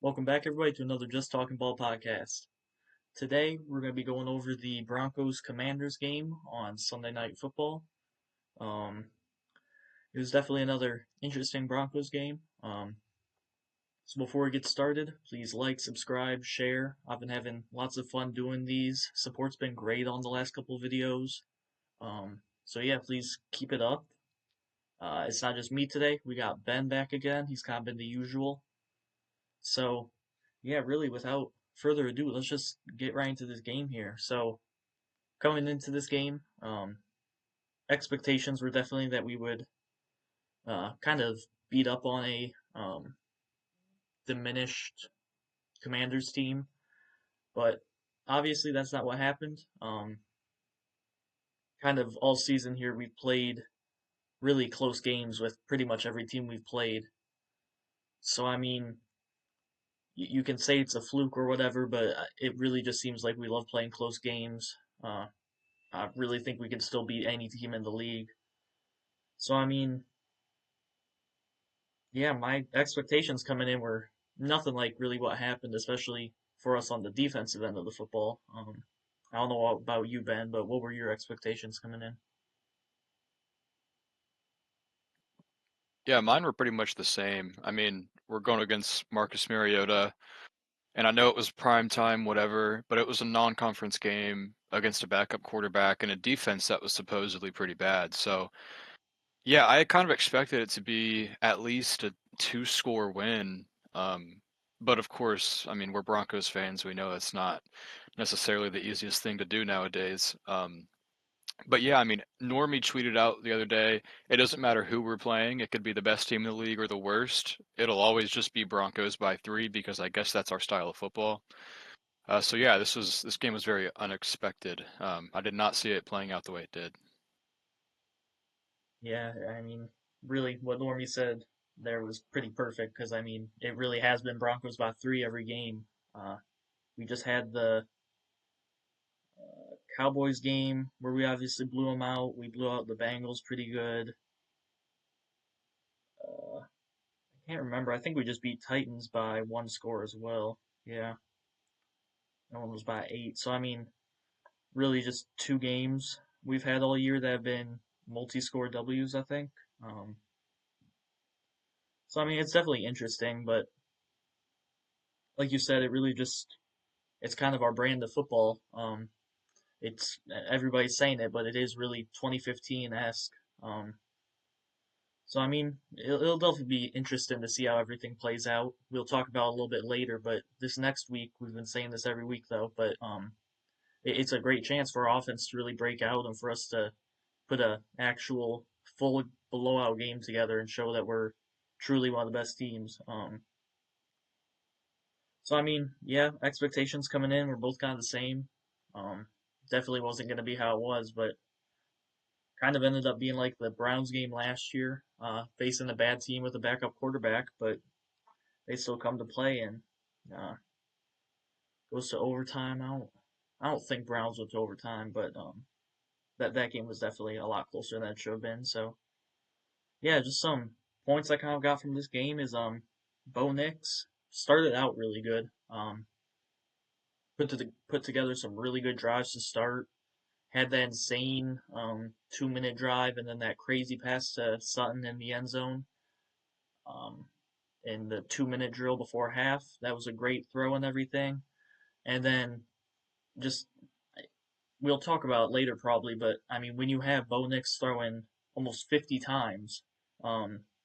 Welcome back, everybody, to another Just Talking Ball podcast. Today, we're going to be going over the Broncos Commanders game on Sunday Night Football. Um, it was definitely another interesting Broncos game. So before we get started, please like, subscribe, share. I've been having lots of fun doing these. Support's been great on the last couple videos. So yeah, please keep it up. It's not just me today. We got Ben back again. He's kind of been the usual. So, yeah, really, without further ado, let's just get right into this game here. So, coming into this game, expectations were definitely that we would kind of beat up on a diminished Commanders team, but obviously that's not what happened. Kind of all season here, we've played really close games with pretty much every team we've played. So, I mean, you can say it's a fluke or whatever, but it really just seems like we love playing close games. I really think we can still beat any team in the league. So, I mean, yeah, my expectations coming in were nothing like really what happened, especially for us on the defensive end of the football. I don't know about you, Ben, but what were your expectations coming in? Yeah, mine were pretty much the same. I mean, we're going against Marcus Mariota, and I know it was prime time, whatever, but it was a non-conference game against a backup quarterback and a defense that was supposedly pretty bad. So, yeah, I kind of expected it to be at least a two-score win. But of course, I mean, we're Broncos fans. We know it's not necessarily the easiest thing to do nowadays. But yeah, I mean, Normie tweeted out the other day, it doesn't matter who we're playing. It could be the best team in the league or the worst. It'll always just be Broncos by three because I guess that's our style of football. So yeah, this game was very unexpected. I did not see it playing out the way it did. Yeah, I mean, really, what Normie said there was pretty perfect because, I mean, it really has been Broncos by three every game. We just had the Cowboys game where we obviously blew them out. We blew out the Bengals pretty good. I can't remember. I think we just beat Titans by one score as well. Yeah, that one was by 8. So I mean, really just two games we've had all year that have been multi-score W's, I think. Um, so I mean, it's definitely interesting, but like you said, it really just it's kind of our brand of football. It's everybody's saying it, but it is really 2015-esque. Um, so I mean, it'll definitely be interesting to see how everything plays out. We'll talk about it a little bit later, but this next week we've been saying this every week though, but it's a great chance for our offense to really break out and for us to put a actual full blowout game together and show that we're truly one of the best teams. So I mean, yeah, expectations coming in were both kind of the same. Um, Definitely wasn't going to be how it was, but kind of ended up being like the Browns game last year, facing a bad team with a backup quarterback, but they still come to play and uh, goes to overtime. I don't think Browns went to overtime, but that game was definitely a lot closer than it should have been. So yeah, just some points I kind of got from this game is Bo Nix started out really good. Put together some really good drives to start. Had that insane 2 minute drive and then that crazy pass to Sutton in the end zone. Um, in the 2 minute drill before half, that was a great throw and everything. And then just we'll talk about it later probably, but I mean when you have Bo Nix throwing almost 50 times,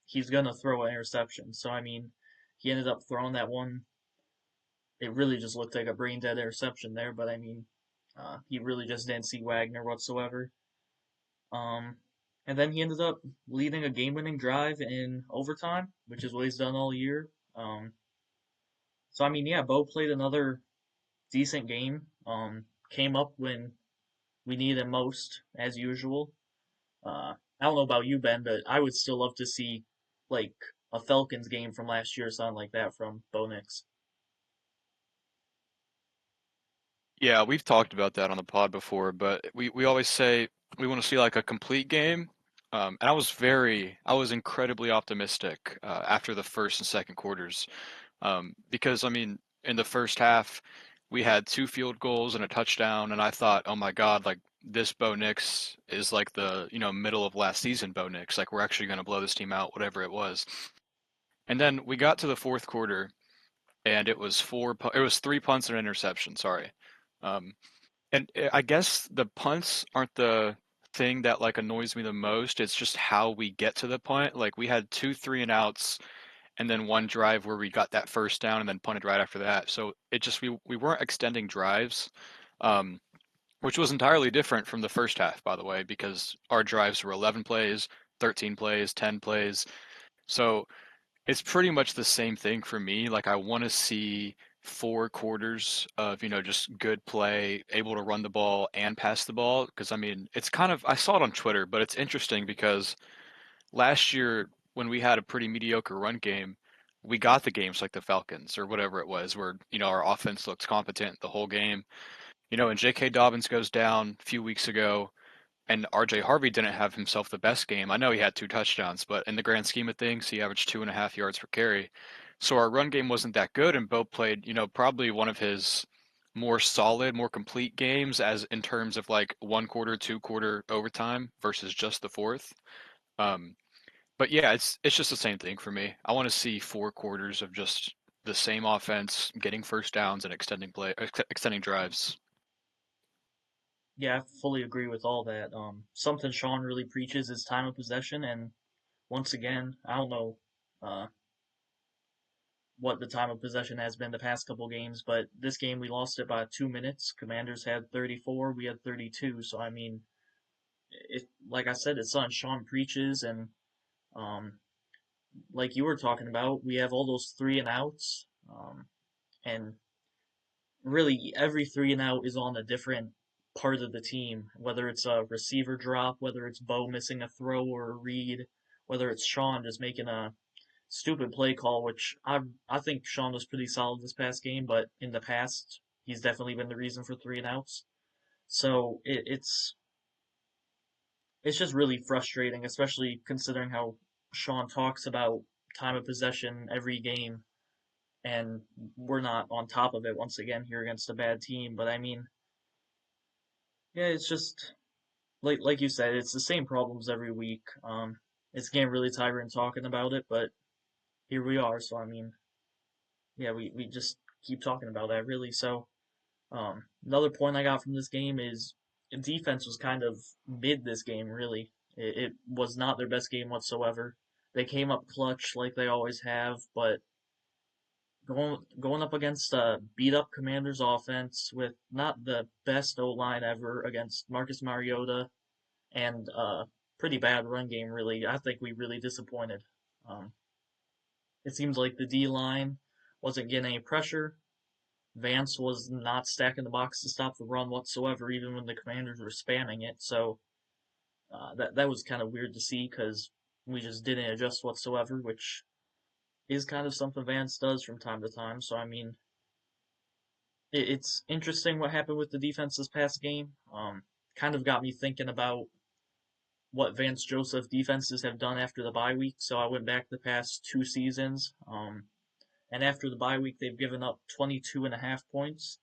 he's gonna throw an interception. So I mean, he ended up throwing that one. It really just looked like a brain dead interception there, but I mean, he really just didn't see Wagner whatsoever. Um, and then he ended up leading a game-winning drive in overtime, which is what he's done all year. So I mean, yeah, Bo played another decent game. Came up when we needed him most, as usual. I don't know about you, Ben, but I would still love to see like a Falcons game from last year or something like that from Bo Nix. Yeah, we've talked about that on the pod before, but we always say we want to see like a complete game. And I was incredibly optimistic after the first and second quarters Because I mean, in the first half, we had 2 field goals and a touchdown, and I thought, oh my God, like this Bo Nix is like the middle of last season Bo Nix. Like we're actually going to blow this team out, whatever it was. And then we got to the fourth quarter, and it was it was 3 punts and an interception. Sorry. Um, and I guess the punts aren't the thing that like annoys me the most. It's just how we get to the punt. Like we had two three and outs and then one drive where we got that first down and then punted right after that. So it just we weren't extending drives, um, which was entirely different from the first half, by the way, because our drives were 11 plays, 13 plays, 10 plays. So it's pretty much the same thing for me. Like I want to see 4 quarters of just good play, able to run the ball and pass the ball. Because I mean, it's kind of I saw it on Twitter, but it's interesting because last year when we had a pretty mediocre run game, we got the games like the Falcons or whatever it was, where our offense looked competent the whole game. And J.K. Dobbins goes down a few weeks ago, and R.J. Harvey didn't have himself the best game. I know he had 2 touchdowns, but in the grand scheme of things, he averaged 2.5 yards per carry. So our run game wasn't that good, and Bo played, probably one of his more solid, more complete games as in terms of like 1 quarter, 2 quarter overtime versus just the fourth. Um, but yeah, it's just the same thing for me. I want to see 4 quarters of just the same offense, getting first downs and extending drives. Yeah, I fully agree with all that. Something Sean really preaches is time of possession, and once again, I don't know uh, what the time of possession has been the past couple games, but this game we lost it by 2 minutes. Commanders had 34, we had 32. So I mean, like I said, it's something Sean preaches, and um, like you were talking about, we have all those three and outs, and really every three and out is on a different part of the team, whether it's a receiver drop, whether it's Bo missing a throw or a read, whether it's Sean just making a stupid play call, which I think Sean was pretty solid this past game, but in the past he's definitely been the reason for three and outs. So it's just really frustrating, especially considering how Sean talks about time of possession every game, and we're not on top of it once again here against a bad team. But I mean, yeah, it's just like you said, it's the same problems every week. It's getting really tiring talking about it, but here we are. So I mean, yeah, we just keep talking about that really. So another point I got from this game is defense was kind of mid this game. Really, it was not their best game whatsoever. They came up clutch like they always have, but going up against a beat up Commanders offense with not the best O line ever against Marcus Mariota and pretty bad run game. Really, I think we really disappointed. Um, it seems like the D line wasn't getting any pressure. Vance was not stacking the box to stop the run whatsoever, even when the Commanders were spamming it. So that was kind of weird to see because we just didn't adjust whatsoever, which is kind of something Vance does from time to time. So I mean, it's interesting what happened with the defense this past game. Kind of got me thinking about what Vance Joseph defenses have done after the bye week. So I went back the past 2 seasons. And after the bye week, they've given up 22 and a half points.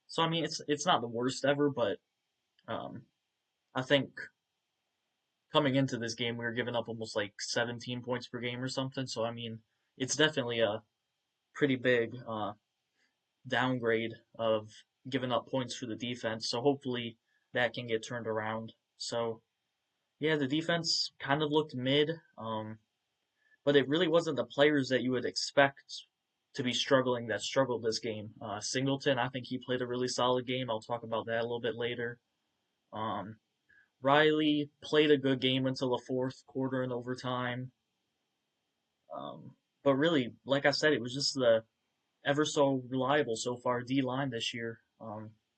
So I mean, it's not the worst ever, but um, I think coming into this game, we were giving up almost like 17 points per game or something. So I mean, it's definitely a pretty big downgrade of giving up points for the defense. So hopefully that can get turned around. So yeah, the defense kind of looked mid, but it really wasn't the players that you would expect to be struggling that struggled this game. Singleton, I think he played a really solid game. I'll talk about that a little bit later. Um, Riley played a good game until the fourth quarter and overtime. Um, but really, like I said, it was just the ever so reliable so far D line this year.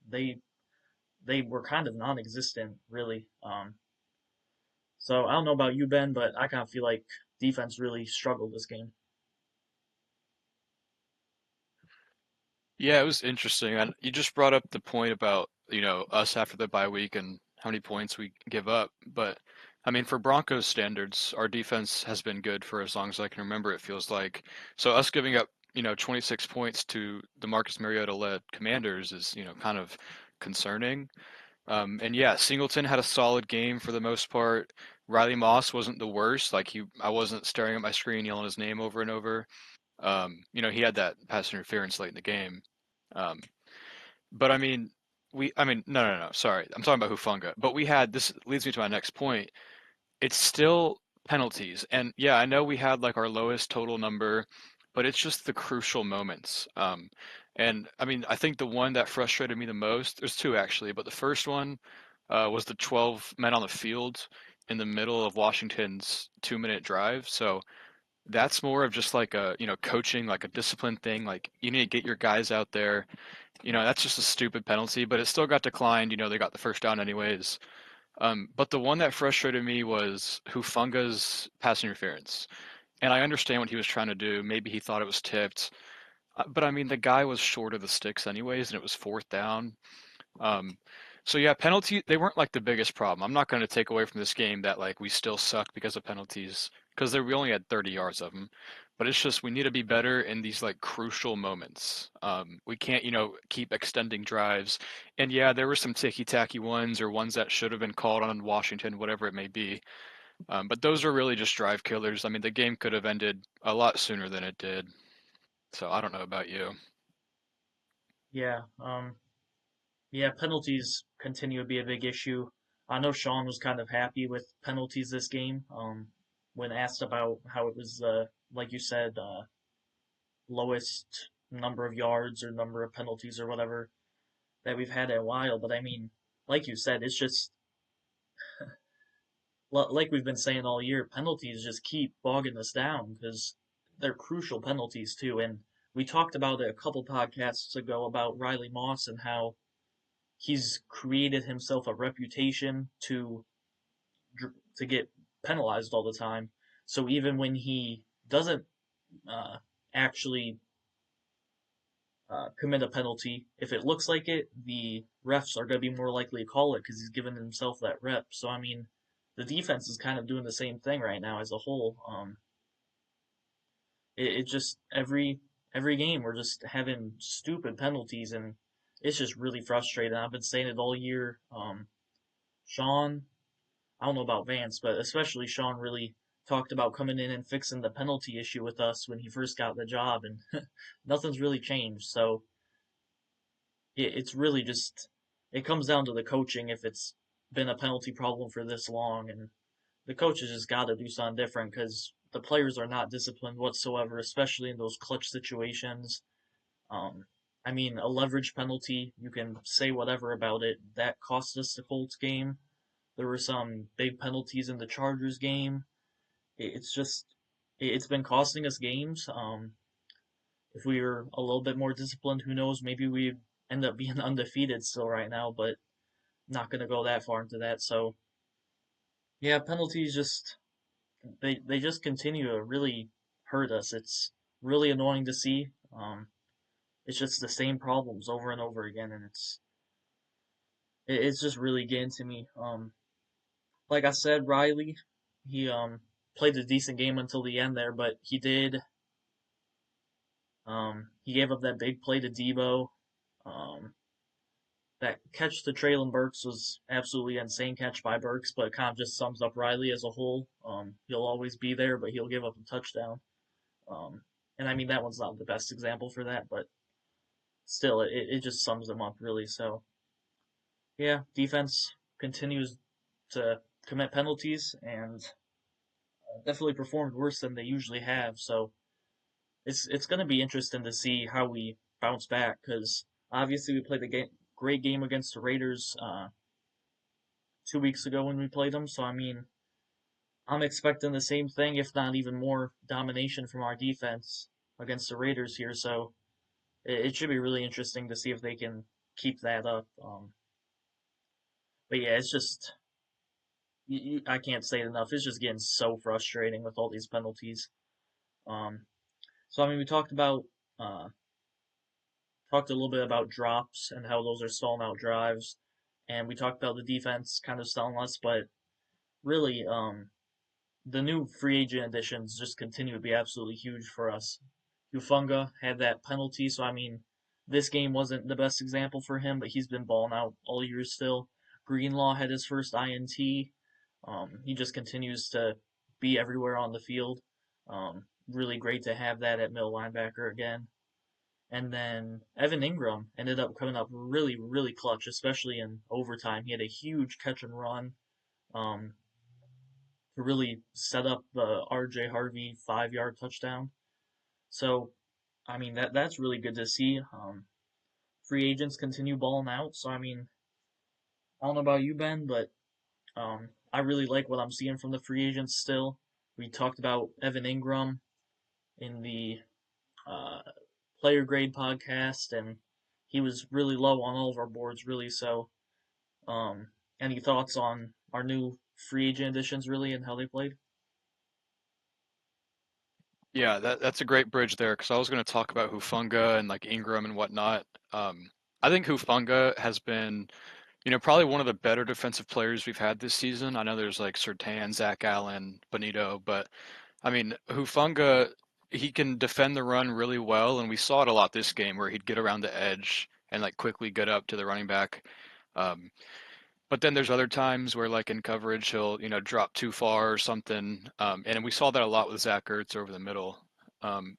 They they were kind of non-existent, really. So I don't know about you, Ben, but I kind of feel like defense really struggled this game. Yeah, it was interesting. And you just brought up the point about, us after the bye week and how many points we give up. But I mean, for Broncos standards, our defense has been good for as long as I can remember, it feels like. So us giving up 26 points to the Marcus Mariota-led Commanders is, kind of concerning. And yeah, Singleton had a solid game for the most part. Riley Moss wasn't the worst. I wasn't staring at my screen yelling his name over and over. He had that pass interference late in the game. Um, but no, no, no, sorry. I'm talking about Hufanga. But this leads me to my next point. It's still penalties. And yeah, I know we had like our lowest total number, but it's just the crucial moments. And I mean, I think the one that frustrated me the most, there's two actually, but the first one was the 12 men on the field in the middle of Washington's 2-minute drive. So that's more of just like coaching, like a discipline thing. Like you need to get your guys out there. That's just a stupid penalty, but it still got declined. They got the first down anyways. But the one that frustrated me was Hufanga's pass interference. And I understand what he was trying to do. Maybe he thought it was tipped. But I mean, the guy was short of the sticks anyways, and it was fourth down. Um, so yeah, penalty, they weren't like the biggest problem. I'm not going to take away from this game that like we still suck because of penalties, because we only had 30 yards of them. But it's just we need to be better in these like crucial moments. We can't, keep extending drives. And yeah, there were some ticky-tacky ones or ones that should have been called on Washington, whatever it may be. But those are really just drive killers. I mean, the game could have ended a lot sooner than it did. So I don't know about you. Yeah. Yeah, penalties continue to be a big issue. I know Sean was kind of happy with penalties this game. When asked about how it was, like you said, lowest number of yards or number of penalties or whatever that we've had in a while. But I mean, like you said, it's just like we've been saying all year. Penalties just keep bogging us down because they're crucial penalties too. And we talked about it a couple podcasts ago about Riley Moss and how he's created himself a reputation to get penalized all the time. So even when he doesn't uh, actually commit a penalty, if it looks like it, the refs are going to be more likely to call it because he's given himself that rep. So I mean, the defense is kind of doing the same thing right now as a whole. It just every game we're just having stupid penalties and it's just really frustrating. I've been saying it all year. Sean, I don't know about Vance, but especially Sean really talked about coming in and fixing the penalty issue with us when he first got the job, and nothing's really changed. So it's really just it comes down to the coaching if it's been a penalty problem for this long, and the coaches just got to do something different because the players are not disciplined whatsoever, especially in those clutch situations. Um, I mean, a leverage penalty, you can say whatever about it. That cost us the Colts game. There were some big penalties in the Chargers game. It's just it's been costing us games. If we were a little bit more disciplined, who knows? Maybe we end up being undefeated still right now, but not going to go that far into that. So yeah, penalties just they just continue to really hurt us. It's really annoying to see. It's just the same problems over and over again, and it's just really getting to me. Like I said, Riley, he played a decent game until the end there, but he gave up that big play to Debo. Um, that catch to Traylon Burks was absolutely insane catch by Burks, but it kind of just sums up Riley as a whole. He'll always be there, but he'll give up a touchdown. Um, and I mean that one's not the best example for that, but still, it just sums him up really. So yeah, defense continues to commit penalties and definitely performed worse than they usually have. So it's going to be interesting to see how we bounce back because obviously we played a great game against the Raiders 2 weeks ago when we played them. So I mean, I'm expecting the same thing, if not even more domination from our defense against the Raiders here. So it should be really interesting to see if they can keep that up. But yeah, it's just I can't say it enough. It's just getting so frustrating with all these penalties. Um, so I mean, we uh, talked a little bit about drops and how those are stalling out drives, and we talked about the defense kind of stalling us, but really, the new free agent additions just continue to be absolutely huge for us. Hufunga had that penalty, so I mean, this game wasn't the best example for him, but he's been balling out all year still. Greenlaw had his first INT. He just continues to be everywhere on the field. Really great to have that at middle linebacker again. And then Evan Ingram ended up coming up really, really clutch, especially in overtime. He had a huge catch and run um, to really set up the RJ Harvey 5 yard touchdown. So, I mean, that's really good to see. Free agents continue balling out. So, I mean, I don't know about you, Ben, but I really like what I'm seeing from the free agents still. We talked about Evan Ingram in the uh, player grade podcast, and he was really low on all of our boards, really. So, um, any thoughts on our new free agent additions, really, and how they played? Yeah, that's a great bridge there because I was going to talk about Hufunga and like Ingram and whatnot. I think Hufunga has been, probably one of the better defensive players we've had this season. I know there's like Sertan, Zach Allen, Bonito, but I mean, Hufunga, he can defend the run really well, and we saw it a lot this game where he'd get around the edge and like quickly get up to the running back. Um, but then there's other times where, like in coverage, he'll drop too far or something, and we saw that a lot with Zach Ertz over the middle.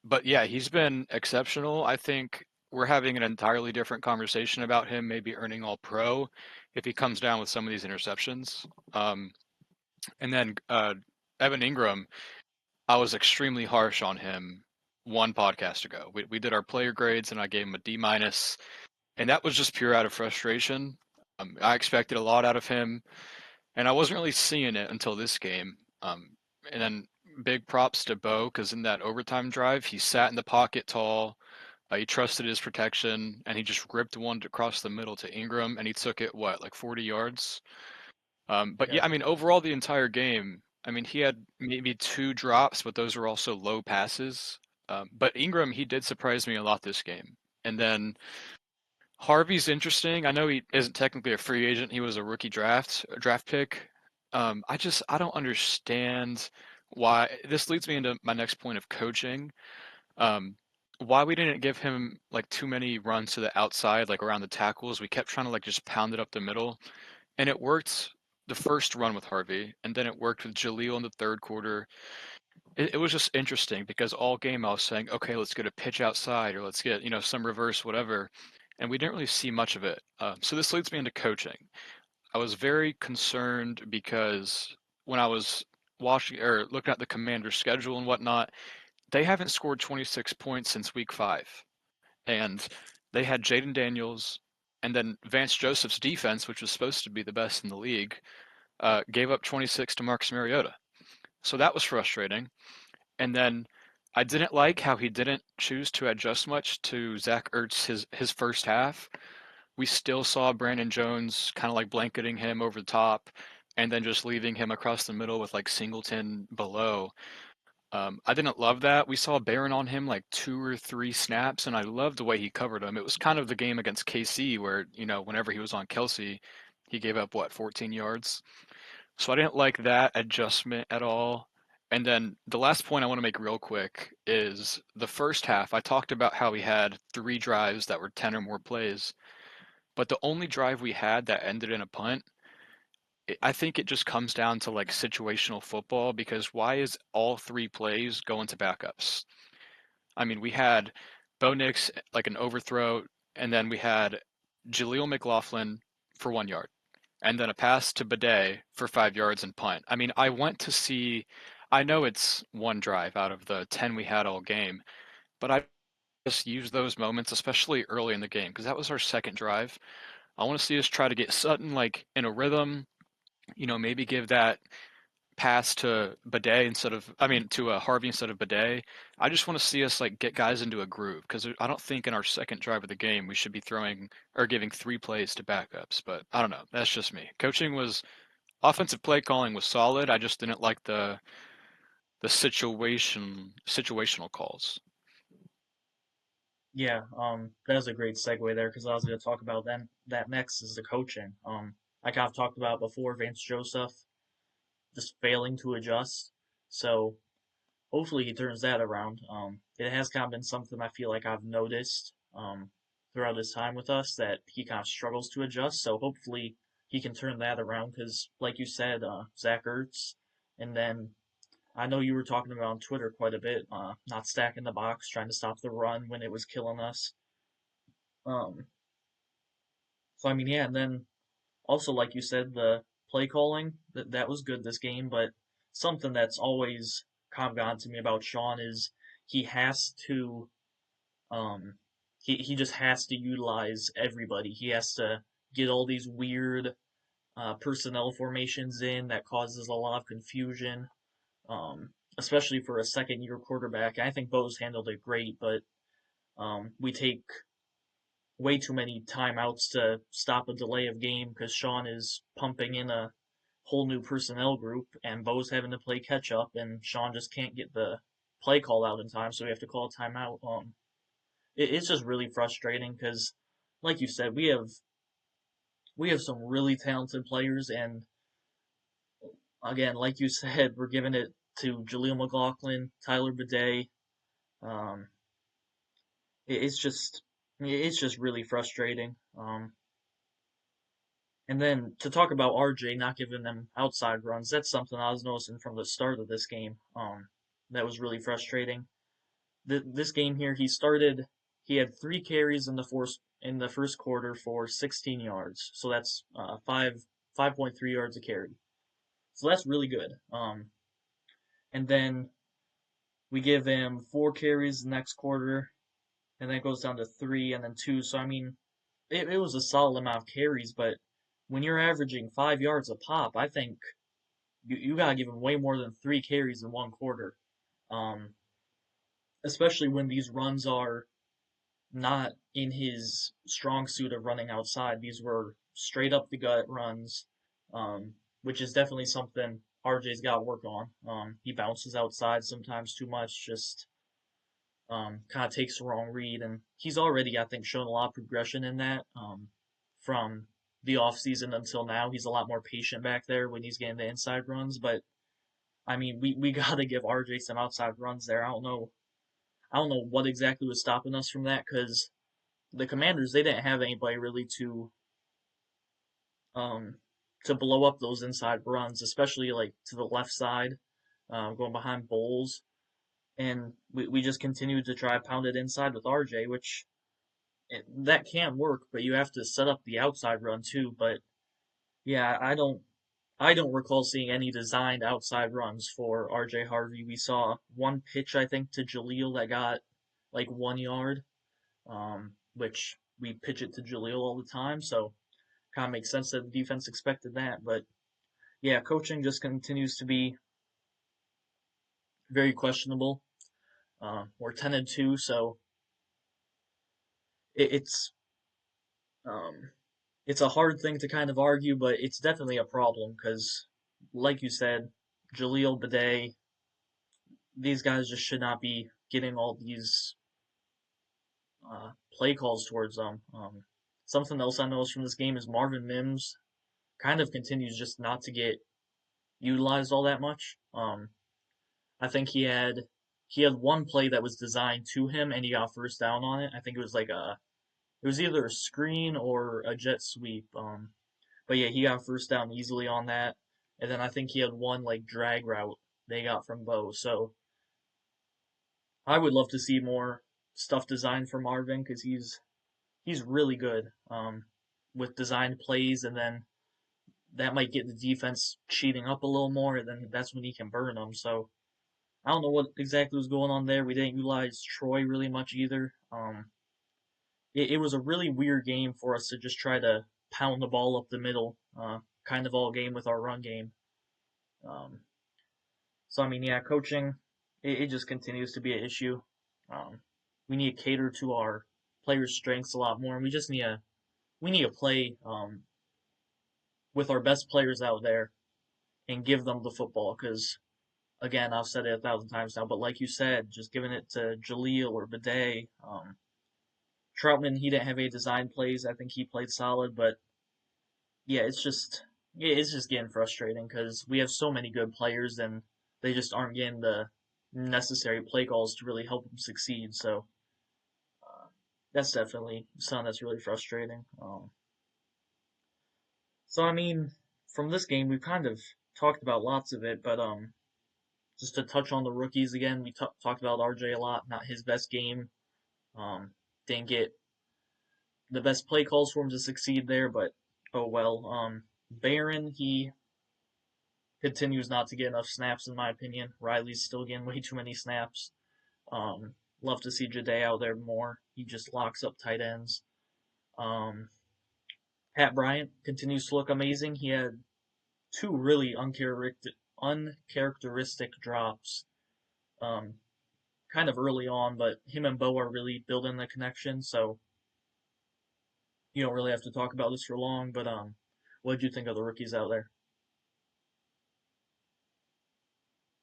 But yeah, he's been exceptional. I think we're having an entirely different conversation about him maybe earning All Pro if he comes down with some of these interceptions. And then Evan Ingram, I was extremely harsh on him one podcast ago. We did our player grades, and I gave him a D minus, and that was just pure out of frustration. I expected a lot out of him, and I wasn't really seeing it until this game. And then big props to Bo because in that overtime drive, he sat in the pocket tall. He trusted his protection, and he just ripped one across the middle to Ingram, and he took it what, like 40 yards. But Yeah, yeah, I mean, overall the entire game, I mean, he had maybe two drops, but those were also low passes. But Ingram, he did surprise me a lot this game. And then Harvey's interesting. I know he isn't technically a free agent. He was a draft pick. I don't understand why. This leads me into my next point of coaching. Um, why we didn't give him like too many runs to the outside, like around the tackles. We kept trying to like just pound it up the middle, and it worked the first run with Harvey, and then it worked with Jaleel in the third quarter. It was just interesting because all game I was saying, okay, let's get a pitch outside or let's get, some reverse, whatever. And we didn't really see much of it. So this leads me into coaching. I was very concerned because when I was watching or looking at the Commander's schedule and whatnot, they haven't scored 26 points since week 5. And they had Jaden Daniels and then Vance Joseph's defense, which was supposed to be the best in the league, gave up 26 to Marcus Mariota. So that was frustrating. And then I didn't like how he didn't choose to adjust much to Zach Ertz his first half. We still saw Brandon Jones kind of like blanketing him over the top and then just leaving him across the middle with like Singleton below. I didn't love that. We saw Barron on him like 2 or 3 snaps, and I loved the way he covered him. It was kind of the game against KC where, whenever he was on Kelsey, he gave up what, 14 yards? So I didn't like that adjustment at all. And then the last point I want to make real quick is the first half. I talked about how we had 3 drives that were 10 or more plays, but the only drive we had that ended in a punt, I think it just comes down to like situational football because why is all 3 plays going to backups? I mean, we had Bo Nix like an overthrow, and then we had Jaleel McLaughlin for 1 yard and then a pass to Bidet for 5 yards and punt. I mean, I went to see. I know it's one drive out of the 10 we had all game, but I just use those moments, especially early in the game, because that was our second drive. I want to see us try to get Sutton like in a rhythm. Maybe give that pass to Bidet instead of, I mean, to Harvey instead of Bidet. I just want to see us like get guys into a groove because I don't think in our second drive of the game we should be throwing or giving 3 plays to backups. But I don't know. That's just me. Coaching was Offensive play calling was solid. I just didn't like the situational calls. yeah. That was a great segue there because I was going to talk about then that next is the coaching. Like I've talked about before, Vance Joseph just failing to adjust. So hopefully he turns that around. It has kind of been something I feel like I've noticed throughout his time with us that he kind of struggles to adjust. So hopefully he can turn that around because, like you said, Zach Ertz, and then I know you were talking about on Twitter quite a bit, not stacking the box, trying to stop the run when it was killing us. Um, so I mean, yeah, and then also like you said, the play calling that was good this game, but something that's always kind of gotten to me about Sean is he has to um he just has to utilize everybody. He has to get all these weird personnel formations in that causes a lot of confusion, especially for a second year quarterback. I think Bo's handled it great, but we take way too many timeouts to stop a delay of game because Sean is pumping in a whole new personnel group and Bo's having to play catch up and Sean just can't get the play call out in time, so we have to call a timeout. It's just really frustrating because, like you said, we have some really talented players, and again, like you said, we're giving it to Jaleel McLaughlin, Tyler Bidet. Um, it's just really frustrating. And then to talk about RJ not giving them outside runs, that's something I was noticing from the start of this game. That was really frustrating. This game here, he had 3 carries in the first quarter for 16 yards. So that's 5.3 yards a carry. So that's really good. And then we give him 4 carries the next quarter, and then it goes down to 3 and then 2. So I mean, it was a solid amount of carries, but when you're averaging 5 yards a pop, I think you gotta give him way more than 3 carries in one quarter. Um, Especially when these runs are not in his strong suit of running outside. These were straight up the gut runs, which is definitely something RJ's got to work on. He bounces outside sometimes too much, just kind of takes the wrong read, and he's already, I think, shown a lot of progression in that from the off season until now. He's a lot more patient back there when he's getting the inside runs, but I mean, we got to give RJ some outside runs there. I don't know what exactly was stopping us from that because the Commanders they didn't have anybody really um to blow up those inside runs, especially like to the left side, going behind Bowles, and we just continued to try to pound it inside with RJ, which that can work, but you have to set up the outside run too. But yeah, I don't recall seeing any designed outside runs for RJ Harvey. We saw one pitch I think to Jaleel that got like 1 yard, which we pitch it to Jaleel all the time, so kind of makes sense that the defense expected that. But yeah, coaching just continues to be very questionable. We're 10-2, so it's um, it's a hard thing to kind of argue, but it's definitely a problem because, like you said, Jaleel Bidet, these guys just should not be getting all these play calls towards them. Something else I noticed from this game is Marvin Mims kind of continues just not to get utilized all that much. I think he had one play that was designed to him and he got first down on it. I think it was either a screen or a jet sweep. But yeah, he got first down easily on that. And then I think he had one like drag route they got from Bo. So I would love to see more stuff designed for Marvin because he's really good with designed plays, and then that might get the defense cheating up a little more, and then that's when he can burn them. So I don't know what exactly was going on there. We didn't utilize Troy really much either. It was a really weird game for us to just try to pound the ball up the middle, kind of all game with our run game. Um, so I mean, yeah, coaching it just continues to be an issue. Um, we need to cater to our players' strengths a lot more, and we need to play with our best players out there and give them the football. Because again, I've said it 1,000 times now, but like you said, just giving it to Jaleel or Bidet, Troutman, he didn't have any design plays. I think he played solid, but yeah, it's just getting frustrating because we have so many good players and they just aren't getting the necessary play calls to really help him succeed. So uh, that's definitely something that's really frustrating. So I mean, from this game, we've kind of talked about lots of it, but just to touch on the rookies again, we talked about RJ a lot. Not his best game. Um, didn't get the best play calls for him to succeed there, but oh well. Barron, he continues not to get enough snaps in my opinion. Riley's still getting way too many snaps. Love to see Jade out there more. He just locks up tight ends. Um, Pat Bryant continues to look amazing. He had two really uncharacteristic drops, um, kind of early on, but him and Bo are really building the connection. So you don't really have to talk about this for long. But what did you think of the rookies out there?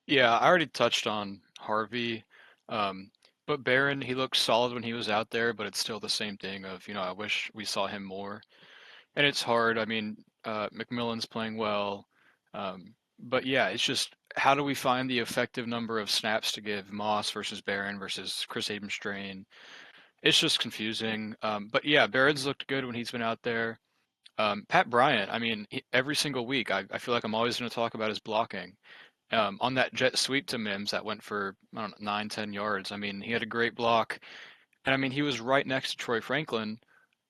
Yeah, I already touched on Harvey, um, but Barron, he looked solid when he was out there, but it's still the same thing of, I wish we saw him more. And it's hard. I mean, McMillan's playing well, but yeah, it's just how do we find the effective number of snaps to give Moss versus Barron versus Chris Abenstrain? It's just confusing. But yeah, Barron's looked good when he's been out there. Pat Bryant, I mean, every single week, I feel like I'm always going to talk about his blocking. On that jet sweep to Mims that went for, I don't know, 9, 10 yards. I mean, he had a great block. And I mean, he was right next to Troy Franklin,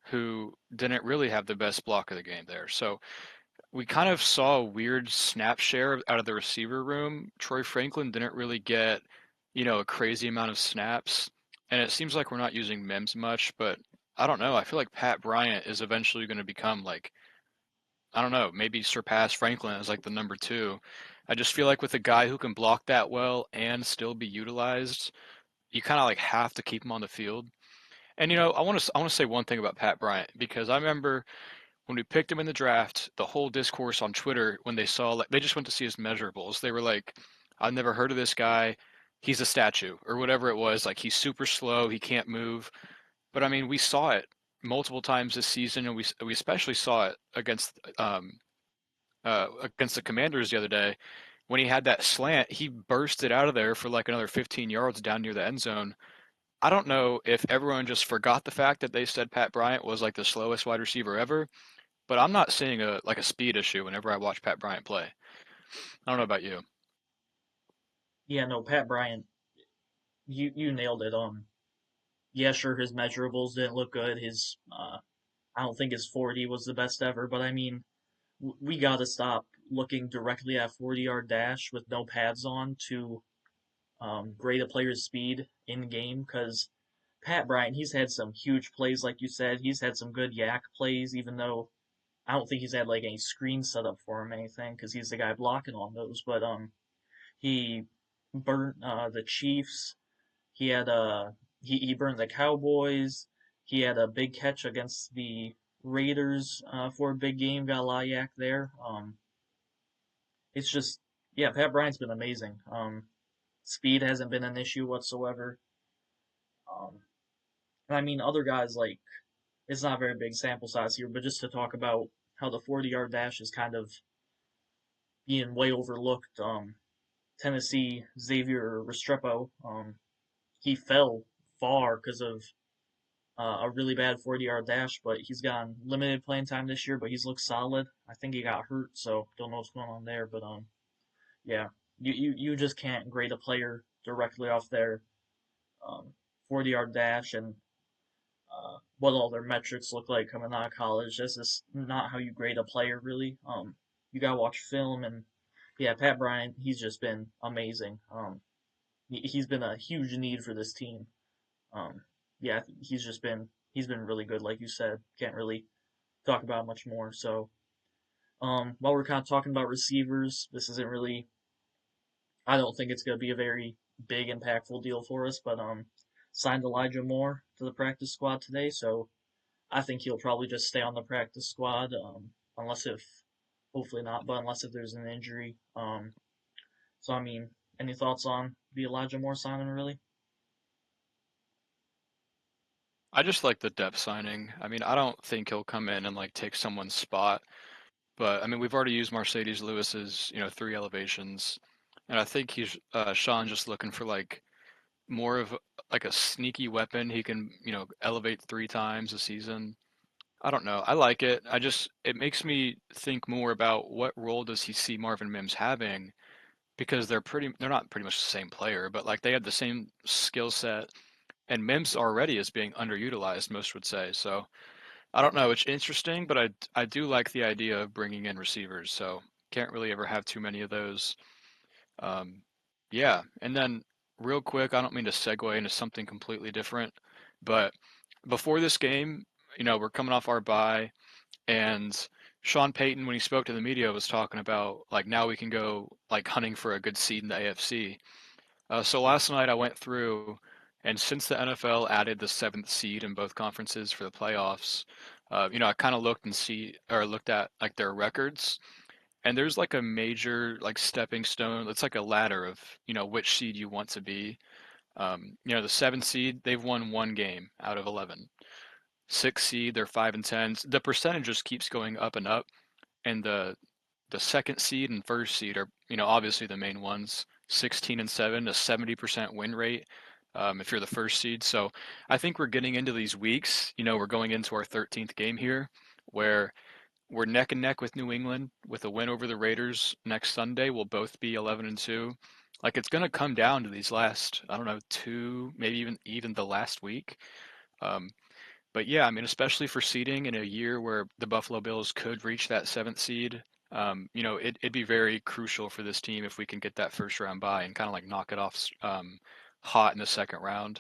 who didn't really have the best block of the game there. So we kind of saw a weird snap share out of the receiver room. Troy Franklin didn't really get, a crazy amount of snaps. And it seems like we're not using Mims much, but I don't know. I feel like Pat Bryant is eventually going to become like, I don't know, maybe surpass Franklin as like the number two. I just feel like with a guy who can block that well and still be utilized, you kind of like have to keep him on the field. And I want to say one thing about Pat Bryant because I remember when we picked him in the draft, the whole discourse on Twitter when they saw like they just went to see his measurables. They were like, "I've never heard of this guy. He's a statue or whatever it was. Like he's super slow. He can't move." But I mean, we saw it multiple times this season, and we especially saw it against the Commanders the other day when he had that slant. He bursted out of there for like another 15 yards down near the end zone. I don't know if everyone just forgot the fact that they said Pat Bryant was like the slowest wide receiver ever, but I'm not seeing a speed issue whenever I watch Pat Bryant play. I don't know about you. Yeah, no, Pat Bryant, you nailed it. Yeah, sure, his measurables didn't look good. I don't think his 40 was the best ever, but I mean, we got to stop looking directly at 40-yard dash with no pads on to grade a player's speed in game because Pat Bryant, he's had some huge plays, like you said. He's had some good yak plays, even though I don't think he's had like any screen set up for him or anything because he's the guy blocking on those. But he burnt the Chiefs. He had he burned the Cowboys. He had a big catch against the Raiders for a big game. Got a lot of yak there. It's just yeah, Pat Bryant's been amazing. Speed hasn't been an issue whatsoever. Um, and I mean other guys like it's not a very big sample size here, but just to talk about how the 40-yard dash is kind of being way overlooked. Tennessee Xavier Restrepo, he fell far because of a really bad 40-yard dash, but he's gotten limited playing time this year, but he's looked solid. I think he got hurt, so don't know what's going on there, but yeah, you just can't grade a player directly off their 40-yard dash and what all their metrics look like coming out of college. That's just not how you grade a player, really. You gotta watch film, and yeah, Pat Bryant, he's just been amazing. He's been a huge need for this team. Um, yeah, he's been really good, like you said. Can't really talk about much more. So, while we're kind of talking about receivers, this isn't really. I don't think it's going to be a very big, impactful deal for us, but signed Elijah Moore to the practice squad today, so I think he'll probably just stay on the practice squad, unless if, hopefully not, but unless if there's an injury. So I mean, any thoughts on the Elijah Moore signing, really? I just like the depth signing. I mean, I don't think he'll come in and like take someone's spot, but I mean, we've already used Mercedes Lewis's, three elevations, and I think he's Sean just looking for like more of like a sneaky weapon he can elevate 3 times a season. I don't know. I like it. It makes me think more about what role does he see Marvin Mims having, because they're not pretty much the same player, but like they have the same skill set, and Mims already is being underutilized, most would say. So I don't know. It's interesting, but I do like the idea of bringing in receivers. So can't really ever have too many of those. Um, yeah, and then real quick, I don't mean to segue into something completely different, but before this game, we're coming off our bye, and Sean Payton, when he spoke to the media, was talking about like now we can go like hunting for a good seed in the AFC. So last night I went through, and since the NFL added the seventh seed in both conferences for the playoffs, I kind of looked at like their records, and there's like a major like stepping stone. It's like a ladder of which seed you want to be. The seventh seed, they've won 1 game out of 11. Sixth seed, they're 5-10. The percentage just keeps going up and up, and the second seed and first seed are, obviously the main ones. 16-7, a 70% win rate. If you're the first seed. So I think we're getting into these weeks. We're going into our 13th game here, where we're neck and neck with New England with a win over the Raiders next Sunday. We'll both be 11-2. Like it's going to come down to these last, I don't know, two, maybe even the last week. Um, but yeah, I mean, especially for seeding in a year where the Buffalo Bills could reach that seventh seed, it'd be very crucial for this team if we can get that first round bye and kind of like knock it off hot in the second round.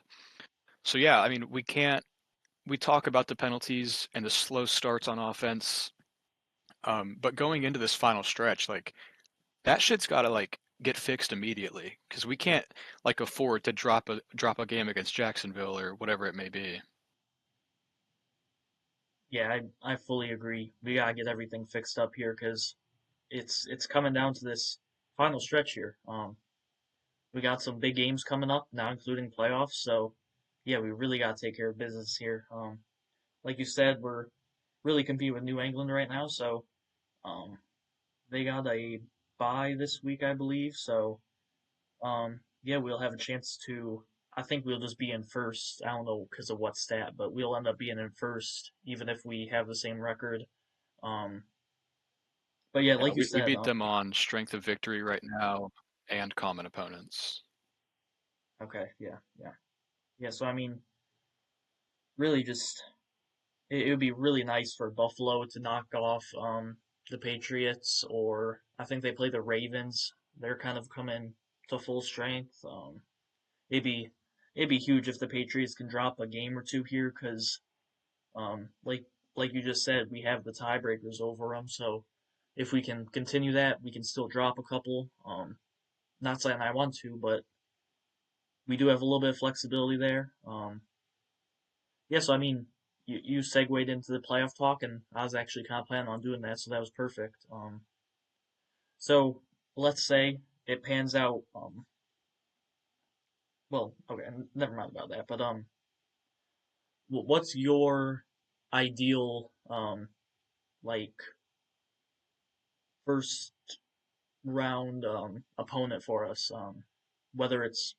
So yeah, I mean, we talk about the penalties and the slow starts on offense, but going into this final stretch, like that shit's got to like get fixed immediately because we can't like afford to drop a game against Jacksonville or whatever it may be. Yeah, I fully agree. We gotta get everything fixed up here because it's coming down to this final stretch here. We got some big games coming up, not including playoffs. So yeah, we really gotta take care of business here. Like you said, we're really competing with New England right now, so um, they got a bye this week, I believe. So yeah, we'll have a chance to. I think we'll just be in first. I don't know because of what stat, but we'll end up being in first, even if we have the same record. Um, but yeah, Yeah, like you we said, beat them on strength of victory right now and common opponents. okay, yeah, yeah, yeah. So I mean, really, just it would be really nice for Buffalo to knock off the Patriots, or I think they play the Ravens. They're kind of coming to full strength. It'd be it'd be huge if the Patriots can drop a game or two here, because like you just said, we have the tiebreakers over them. So if we can continue that, we can still drop a couple. Not saying I want to, but we do have a little bit of flexibility there. Yeah, so I mean, you segued into the playoff talk, and I was actually kind of planning on doing that, so that was perfect. So let's say it pans out. Well, okay, never mind about that. But what's your ideal like first round opponent for us? Whether it's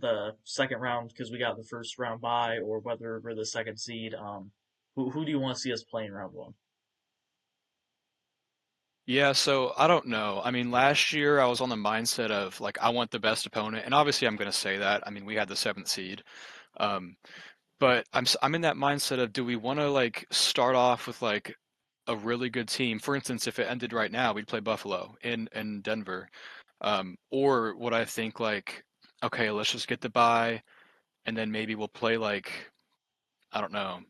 the second round because we got the first round bye, or whether we're the second seed. Who do you want to see us playing round one? Yeah, so I don't know. I mean, last year I was on the mindset of like I want the best opponent, and obviously I'm going to say that. I mean, we had the seventh seed, um, but I'm in that mindset of do we want to like start off with like a really good team? For instance, if it ended right now, we'd play Buffalo in Denver, or would I think like, okay, let's just get the bye, and then maybe we'll play like I don't know,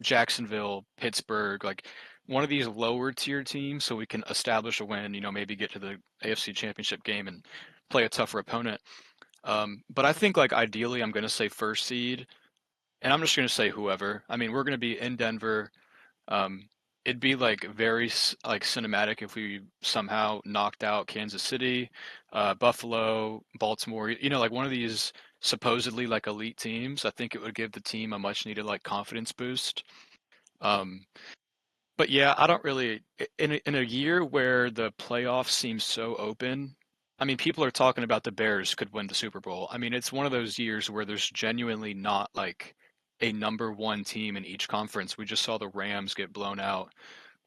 Jacksonville, Pittsburgh, like one of these lower tier teams so we can establish a win, maybe get to the AFC Championship game and play a tougher opponent. But I think like ideally I'm going to say first seed, and I'm just going to say whoever. I mean, we're going to be in Denver. Um, it'd be like very like cinematic if we somehow knocked out Kansas City, Buffalo, Baltimore. Like one of these supposedly like elite teams. I think it would give the team a much needed like confidence boost. Um, but yeah, I don't really in a year where the playoffs seem so open. I mean, people are talking about the Bears could win the Super Bowl. I mean, it's one of those years where there's genuinely not like a number one team in each conference. We just saw the Rams get blown out,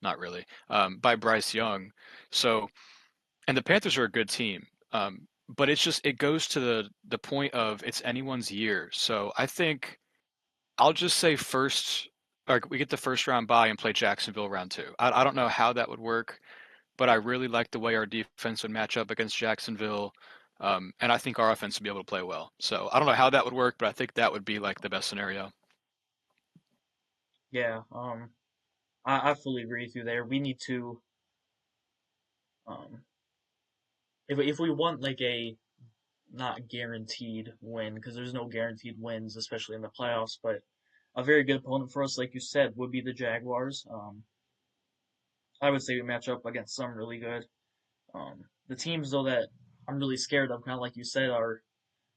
not really, by Bryce Young. So, and the Panthers are a good team. But it's just it goes to the point of it's anyone's year. So I think I'll just say first, or we get the first round bye and play Jacksonville round two. I don't know how that would work, but I really like the way our defense would match up against Jacksonville. And I think our offense would be able to play well. So I don't know how that would work, but I think that would be like the best scenario. Yeah, I fully agree with you there. We need to, um, if we want like a not guaranteed win, because there's no guaranteed wins, especially in the playoffs, but a very good opponent for us, like you said, would be the Jaguars. I would say we match up against some really good. The teams though that I'm really scared of, kind of like you said, are,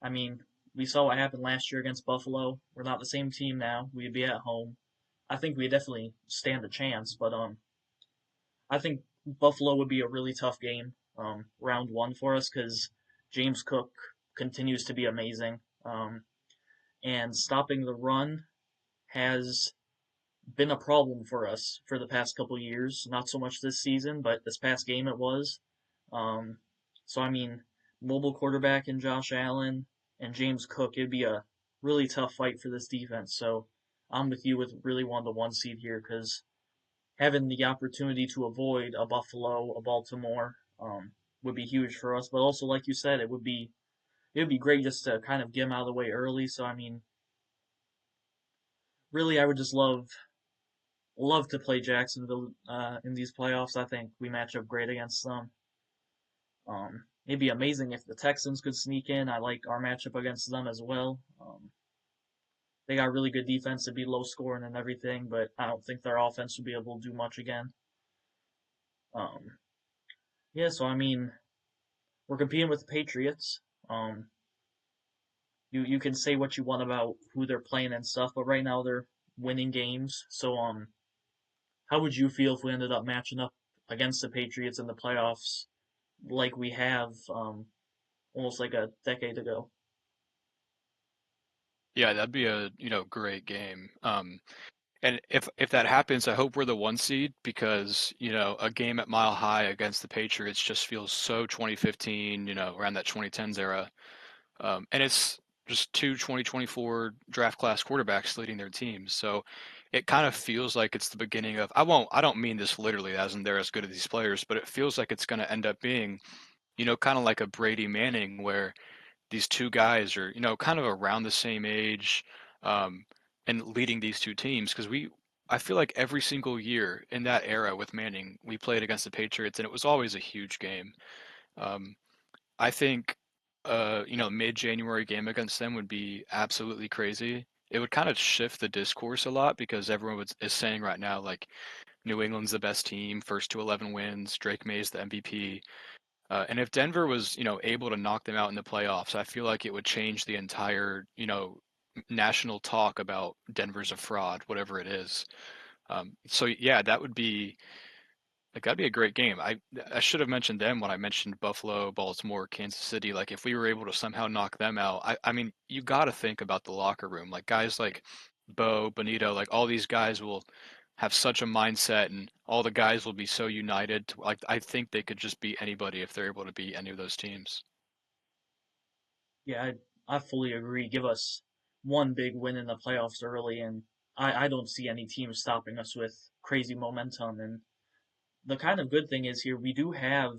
I mean, we saw what happened last year against Buffalo. We're not the same team now. We'd be at home. I think we definitely stand a chance, but I think Buffalo would be a really tough game, round one for us because James Cook continues to be amazing, and stopping the run has been a problem for us for the past couple years. Not so much this season, but this past game it was. Um, so I mean, mobile quarterback in Josh Allen and James Cook, it'd be a really tough fight for this defense. So I'm with you with really wanting the one seed here because having the opportunity to avoid a Buffalo, a Baltimore, would be huge for us. But also, like you said, it would be great just to kind of get them out of the way early. So I mean, really, I would just love to play Jacksonville in these playoffs. I think we match up great against them. It'd be amazing if the Texans could sneak in. I like our matchup against them as well. They got really good defense to be low scoring and everything, but I don't think their offense would be able to do much again. Um, yeah, so I mean, we're competing with the Patriots. Um, you can say what you want about who they're playing and stuff, but right now they're winning games. So how would you feel if we ended up matching up against the Patriots in the playoffs like we have almost like a decade ago? Yeah, that'd be a great game. And if that happens, I hope we're the one seed because a game at Mile High against the Patriots just feels so 2015, around that 2010s era. And it's just two 2024 draft class quarterbacks leading their teams. So it kind of feels like it's the beginning of, I don't mean this literally as in they're as good as these players, but it feels like it's going to end up being, kind of like a Brady Manning where these two guys are, kind of around the same age, um, and leading these two teams. Because I feel like every single year in that era with Manning, we played against the Patriots and it was always a huge game. Um, I think mid-January game against them would be absolutely crazy. It would kind of shift the discourse a lot because everyone is saying right now like New England's the best team, first to 11 wins, Drake May's the MVP. And if Denver was, able to knock them out in the playoffs, I feel like it would change the entire, national talk about Denver's a fraud, whatever it is. So yeah, that would be like that'd be a great game. I should have mentioned them when I mentioned Buffalo, Baltimore, Kansas City. Like if we were able to somehow knock them out, I mean, you got to think about the locker room. Like guys like Bo, Benito, like all these guys will have such a mindset, and all the guys will be so united. Like I think they could just beat anybody if they're able to beat any of those teams. Yeah, I fully agree. Give us one big win in the playoffs early, and I don't see any team stopping us with crazy momentum. And the kind of good thing is here, we do have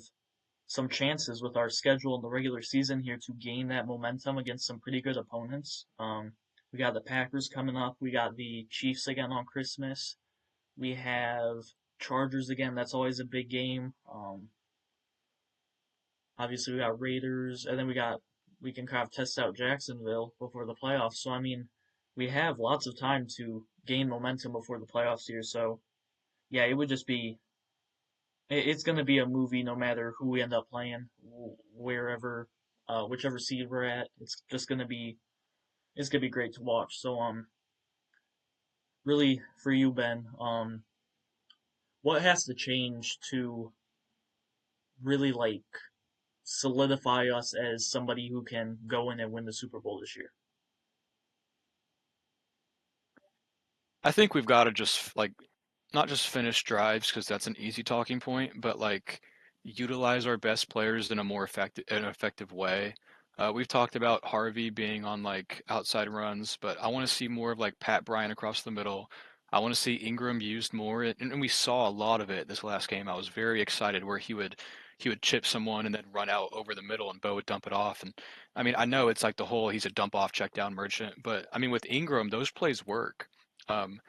some chances with our schedule in the regular season here to gain that momentum against some pretty good opponents. We got the Packers coming up. We got the Chiefs again on Christmas. We have Chargers again. That's always a big game. Obviously, we got Raiders, and then we can kind of test out Jacksonville before the playoffs. So I mean, we have lots of time to gain momentum before the playoffs here. So yeah, it would just be it's going to be a movie no matter who we end up playing, wherever, whichever seed we're at. It's gonna be great to watch. So really for you, Ben, what has to change to really like solidify us as somebody who can go in and win the Super Bowl this year. I think we've got to just like not just finish drives because that's an easy talking point, but like utilize our best players in a more effective way. We've talked about Harvey being on like outside runs, but I want to see more of like Pat Bryant across the middle. I want to see Ingram used more, and we saw a lot of it this last game. I was very excited where he would chip someone and then run out over the middle and Bo would dump it off. And I mean, I know it's like the whole he's a dump off check down merchant, but I mean with Ingram, those plays work. Um,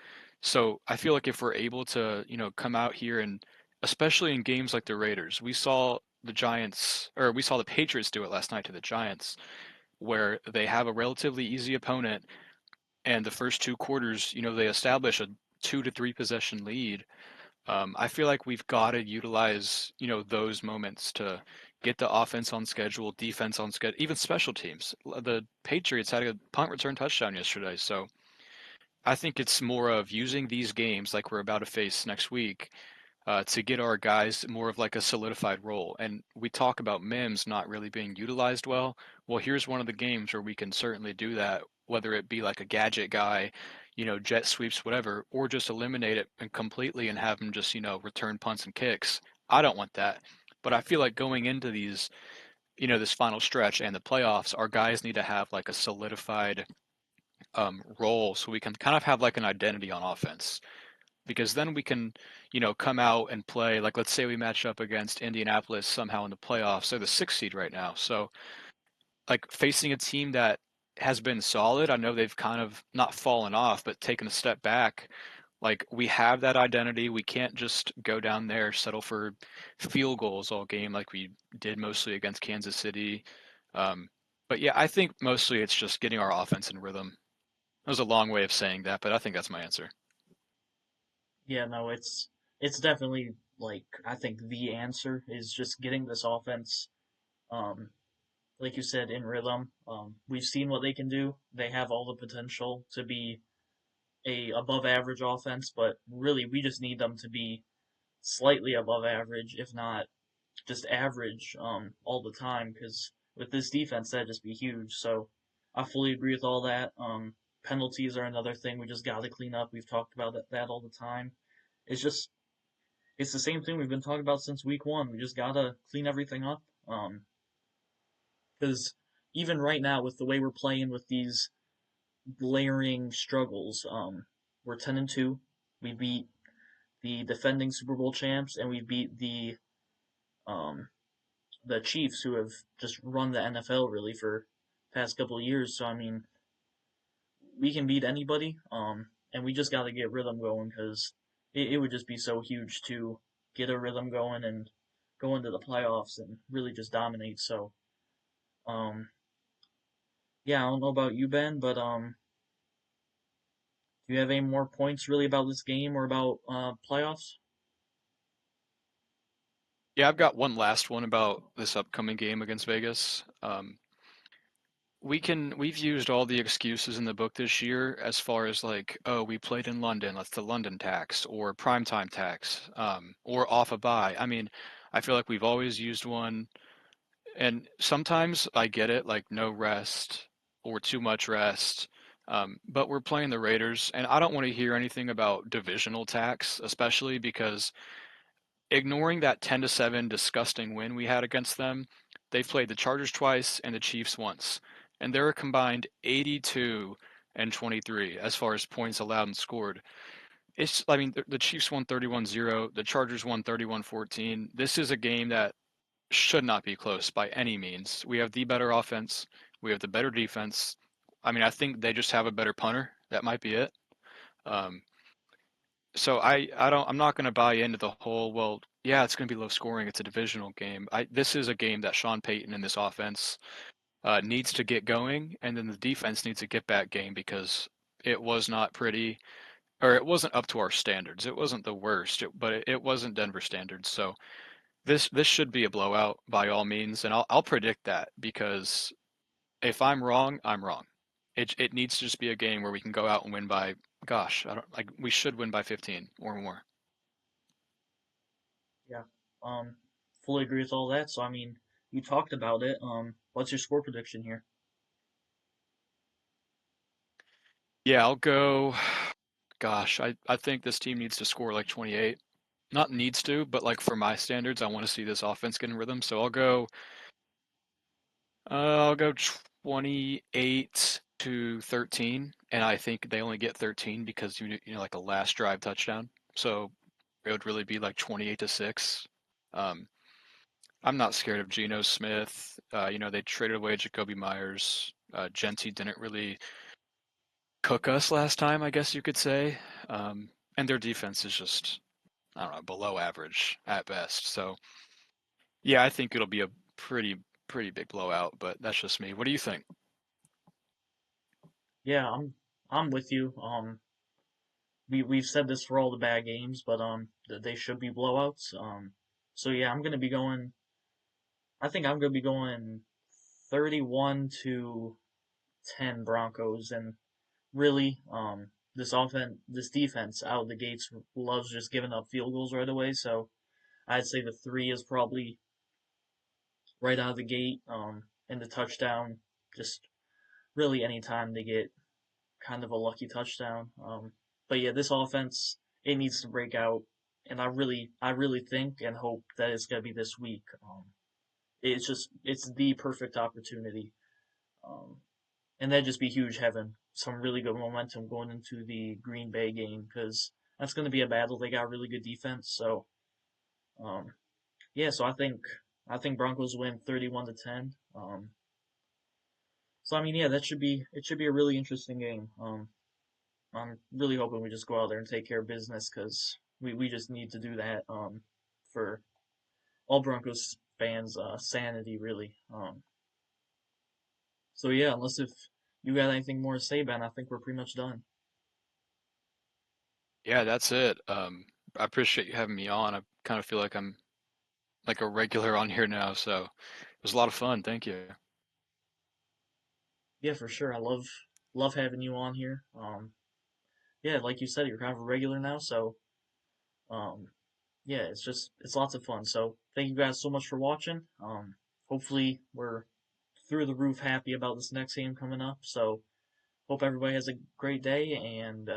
so I feel like if we're able to, come out here and especially in games like the Raiders, we saw the Giants or we saw the Patriots do it last night to the Giants, where they have a relatively easy opponent and the first two quarters, they establish a 2 to 3 possession lead. I feel like we've got to utilize, those moments to get the offense on schedule, defense on schedule, even special teams. The Patriots had a punt return touchdown yesterday, so I think it's more of using these games like we're about to face next week to get our guys more of like a solidified role. And we talk about Mims not really being utilized well. Well, here's one of the games where we can certainly do that, whether it be like a gadget guy, jet sweeps, whatever, or just eliminate it and completely and have him just, return punts and kicks. I don't want that. But I feel like going into these, this final stretch and the playoffs, our guys need to have like a solidified role so we can kind of have like an identity on offense because then we can, come out and play. Like, let's say we match up against Indianapolis somehow in the playoffs. They're the sixth seed right now. So, like, facing a team that has been solid, I know they've kind of not fallen off, but taken a step back. Like, we have that identity. We can't just go down there, settle for field goals all game like we did mostly against Kansas City. Um, but yeah, I think mostly it's just getting our offense in rhythm. That was a long way of saying that, but I think that's my answer. Yeah, no, it's definitely like I think the answer is just getting this offense, um, like you said, in rhythm. We've seen what they can do. They have all the potential to be a above average offense, but really we just need them to be slightly above average, if not just average, all the time. Because with this defense, that'd just be huge. So I fully agree with all that. Penalties are another thing we just got to clean up. We've talked about that all the time. It's just it's the same thing we've been talking about since week one. We just gotta clean everything up. Because even right now, with the way we're playing with these glaring struggles, we're 10-2. We beat the defending Super Bowl champs, and we beat um the Chiefs, who have just run the NFL really for past couple of years. So I mean, we can beat anybody. And we just got to get rhythm going because it would just be so huge to get a rhythm going and go into the playoffs and really just dominate. So, um, yeah, I don't know about you, Ben, but do you have any more points really about this game or about playoffs? Yeah, I've got one last one about this upcoming game against Vegas. We've used all the excuses in the book this year as far as like, oh, we played in London, that's the London tax, or primetime tax, or off a bye. I mean, I feel like we've always used one, and sometimes I get it, like no rest or too much rest. But we're playing the Raiders, and I don't want to hear anything about divisional tax, especially because ignoring that 10-7 disgusting win we had against them, they've played the Chargers twice and the Chiefs once, and they're a combined 82 and 23 as far as points allowed and scored. I mean, the Chiefs won 31-0, the Chargers won 31-14. This is a game that should not be close by any means. We have the better offense, we have the better defense. I mean, I think they just have a better punter. That might be it. Um, so I'm not going to buy into the whole, well, yeah, it's going to be low scoring. It's a divisional game. This is a game that Sean Payton and this offense needs to get going, and then the defense needs to get back game because it was not pretty, or it wasn't up to our standards. It wasn't the worst, but it wasn't Denver standards. So this should be a blowout by all means, and I'll predict that because if I'm wrong, I'm wrong. It needs to just be a game where we can go out and win by, gosh, I don't like we should win by 15 or more. Yeah, um, fully agree with all that. So I mean, you talked about it. What's your score prediction here? Yeah, I'll go. Gosh, I think this team needs to score like 28. Not needs to, but like for my standards, I want to see this offense get in rhythm. So I'll go 28 to 13, and I think they only get 13 because you know like a last drive touchdown. So it would really be like 28 to 6. Um, I'm not scared of Geno Smith. You know, they traded away Jacoby Myers. Genty didn't really cook us last time, I guess you could say. And their defense is just, I don't know, below average at best. So, yeah, I think it'll be a pretty big blowout, but that's just me. What do you think? Yeah, I'm with you. We've said this for all the bad games, but they should be blowouts. So yeah, I'm gonna be going. I think I'm gonna be going 31 to 10 Broncos, and really, this defense out of the gates loves just giving up field goals right away. So I'd say the three is probably right out of the gate. And the touchdown, just really anytime they get kind of a lucky touchdown. But yeah, this offense, it needs to break out, and I really think and hope that it's gonna be this week. It's the perfect opportunity, um, and that'd just be huge heaven. Some really good momentum going into the Green Bay game because that's gonna be a battle. They got really good defense, so um, yeah. So I think Broncos win 31 to 10. So I mean, yeah, it should be a really interesting game. I'm really hoping we just go out there and take care of business because we just need to do that for all Broncos fans' sanity, really. So yeah, unless if you got anything more to say, Ben, I think we're pretty much done. Yeah, that's it. I appreciate you having me on. I kind of feel like I'm like a regular on here now, so it was a lot of fun. Thank you. Yeah, for sure. I love having you on here. Yeah, like you said, you're kind of a regular now, so um, yeah, it's lots of fun. So thank you guys so much for watching. Hopefully we're through the roof happy about this next game coming up. So hope everybody has a great day and